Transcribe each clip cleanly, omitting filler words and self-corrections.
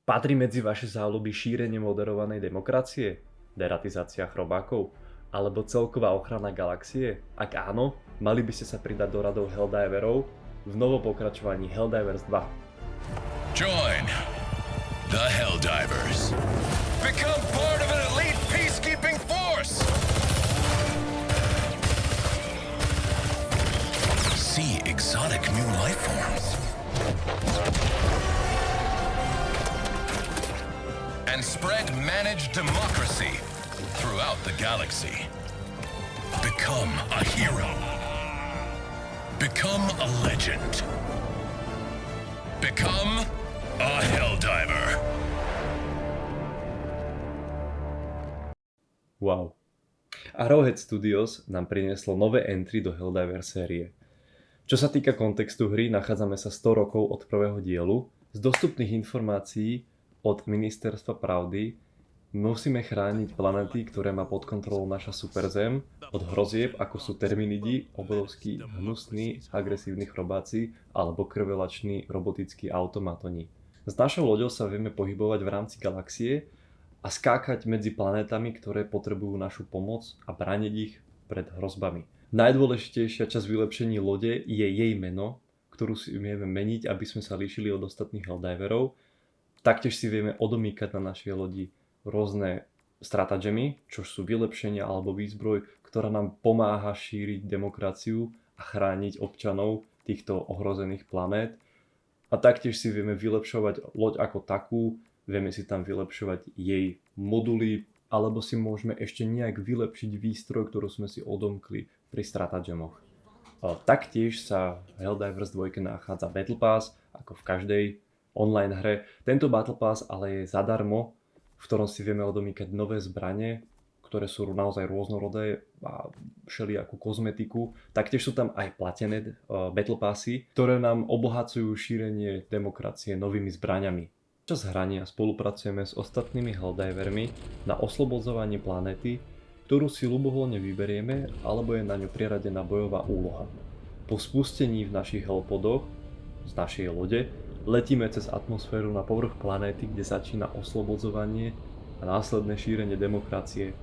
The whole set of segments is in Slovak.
Patrí medzi vaše záľuby šírenie moderovanej demokracie, deratizácia chrobákov, alebo celková ochrana galaxie? Ak áno, mali by ste sa pridať do radov Helldiverov v novom pokračovaní Helldivers 2. Join the Helldivers. Become part of an elite peacekeeping force. See exotic new life forms. And spread managed democracy throughout the galaxy. Become a hero. Become a legend. Become a Helldiver. Wow. Arrowhead Studios nám prinieslo nové entry do Helldiver série. Čo sa týka kontextu hry, nachádzame sa 100 rokov od prvého dielu. Z dostupných informácií od Ministerstva pravdy musíme chrániť planéty, ktoré má pod kontrolou naša superzem, od hrozieb, ako sú terminidi, obrovskí, hnusní, agresívni chrobáci alebo krvelační robotickí automatoni. S našou loďou sa vieme pohybovať v rámci galaxie a skákať medzi planétami, ktoré potrebujú našu pomoc a brániť ich pred hrozbami. Najdôležitejšia časť vylepšení lode je jej meno, ktorú si vieme meniť, aby sme sa líšili od ostatných Helldiverov. Taktiež si vieme odomýkať na našej lodi rôzne stratagemy, čo sú vylepšenia alebo výzbroj, ktorá nám pomáha šíriť demokraciu a chrániť občanov týchto ohrozených planét. A taktiež si vieme vylepšovať loď ako takú, vieme si tam vylepšovať jej moduly, alebo si môžeme ešte nejak vylepšiť výstroj, ktorú sme si odomkli pri stratagemoch. Taktiež sa v Helldivers 2 nachádza Battle Pass, ako v každej online hre. Tento Battle Pass ale je zadarmo, v ktorom si vieme odomýkať nové zbrane, ktoré sú naozaj rôznorodé a všelijakú kozmetiku. Taktiež sú tam aj platené Battle Passy, ktoré nám obohacujú šírenie demokracie novými zbraňami. Počas hrania spolupracujeme s ostatnými Helldivermi na oslobodzovaní planéty, ktorú si ľubovoľne vyberieme, alebo je na ňu priradená bojová úloha. Po spustení v našich hellpodoch z našej lode letíme cez atmosféru na povrch planéty, kde začína oslobodzovanie a následné šírenie demokracie.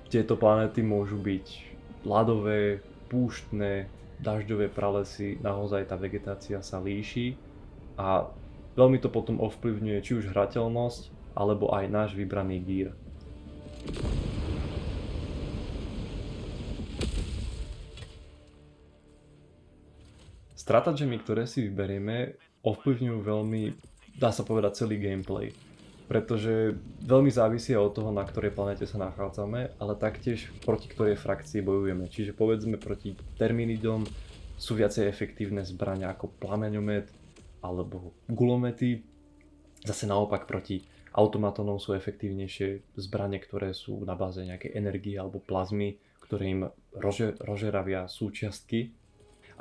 Tieto planéty môžu byť ľadové, púštne, dažďové pralesy, naozaj tá vegetácia sa líši a veľmi to potom ovplyvňuje či už hrateľnosť, alebo aj náš vybraný gear. Stratagemy, ktoré si vyberieme, ovplyvňujú veľmi, dá sa povedať, celý gameplay. Pretože veľmi závisia od toho, na ktorej planete sa nachádzame, ale taktiež proti ktorej frakcii bojujeme. Čiže povedzme proti terminidom sú viacej efektívne zbrania ako plameňomet alebo gulomety. Zase naopak proti automatonom sú efektívnejšie zbrane, ktoré sú na báze nejakej energie alebo plazmy, ktoré im rozžeravia súčiastky.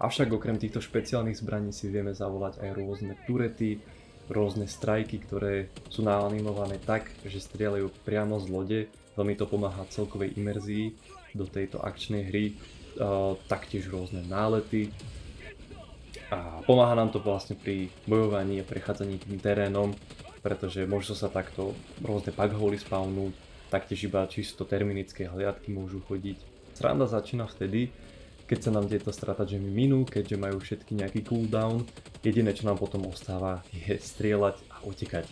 Avšak okrem týchto špeciálnych zbraní si vieme zavolať aj rôzne turety, rôzne strajky, ktoré sú naanimované tak, že strieľajú priamo z lode. Veľmi to pomáha celkovej imerzii do tejto akčnej hry. Taktiež rôzne nálety. A pomáha nám to vlastne pri bojovaní a prechádzaní tým terénom, pretože môžu sa takto rôzne bugholy spawnúť, taktiež iba čisto terminické hliadky môžu chodiť. Sranda začína vtedy, keď sa nám tieto stratagemy minú, keďže majú všetky nejaký cooldown. Jediné, čo nám potom ostáva, je strieľať a utekať.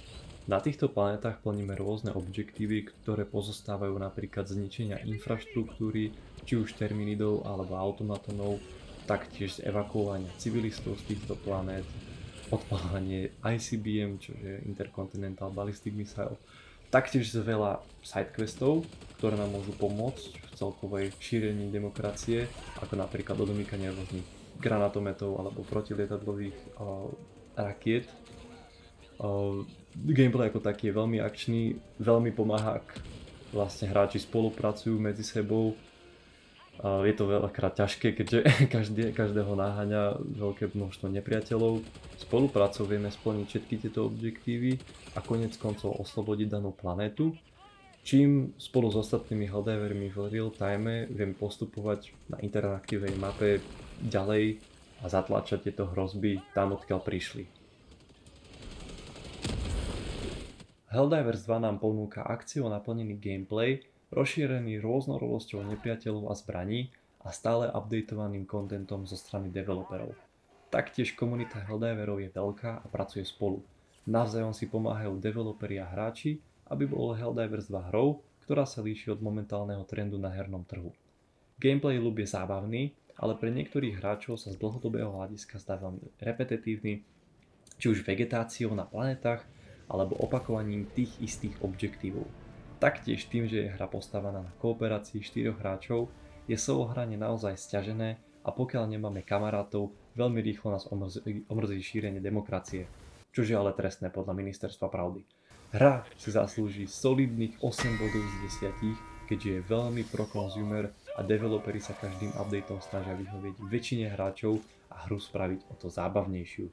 Na týchto planetách plníme rôzne objektívy, ktoré pozostávajú napríklad z zničenia infraštruktúry, či už terminidov alebo automatonov, taktiež z evakuovania civilistov z týchto planét, odpaľovanie ICBM, čo je Intercontinental Ballistic Missile, taktiež z veľa sidequestov, ktoré nám môžu pomôcť v celkovej šírení demokracie, ako napríklad odomýkanie rôznych granátometov alebo protilietadlových rakiet. Gameplay ako taký je veľmi akčný, veľmi pomáha, ak vlastne hráči spolupracujú medzi sebou. Je to veľakrát ťažké, keďže každého náhaňa veľké množstvo nepriateľov. Spoluprácou vieme splniť všetky tieto objektívy a koniec koncov oslobodiť danú planétu, čím spolu s ostatnými Helldivermi v real time vieme postupovať na interaktívnej mape ďalej a zatlačať tieto hrozby tam, odkiaľ prišli. Helldivers 2 nám ponúka akciou naplnený gameplay, rozšírený rôznorodosťou nepriateľov a zbraní a stále updatovaným kontentom zo strany developerov. Taktiež komunita Helldiverov je veľká a pracuje spolu. Navzájom si pomáhajú developeri a hráči, aby bol Helldivers 2 hrou, ktorá sa líši od momentálneho trendu na hernom trhu. Gameplay loop je zábavný, ale pre niektorých hráčov sa z dlhodobého hľadiska zdá veľmi repetitívny, či už vegetáciou na planetách, alebo opakovaním tých istých objektívov. Taktiež tým, že je hra postavená na kooperácii 4 hráčov, je solo hranie naozaj sťažené a pokiaľ nemáme kamarátov, veľmi rýchlo nás omrzí šírenie demokracie, čo je ale trestné podľa ministerstva pravdy. Hra si zaslúži solidných 8 bodov z 10, keďže je veľmi pro-consumer a developeri sa každým updateom snažia vyhovieť väčšine hráčov a hru spraviť o to zábavnejšiu.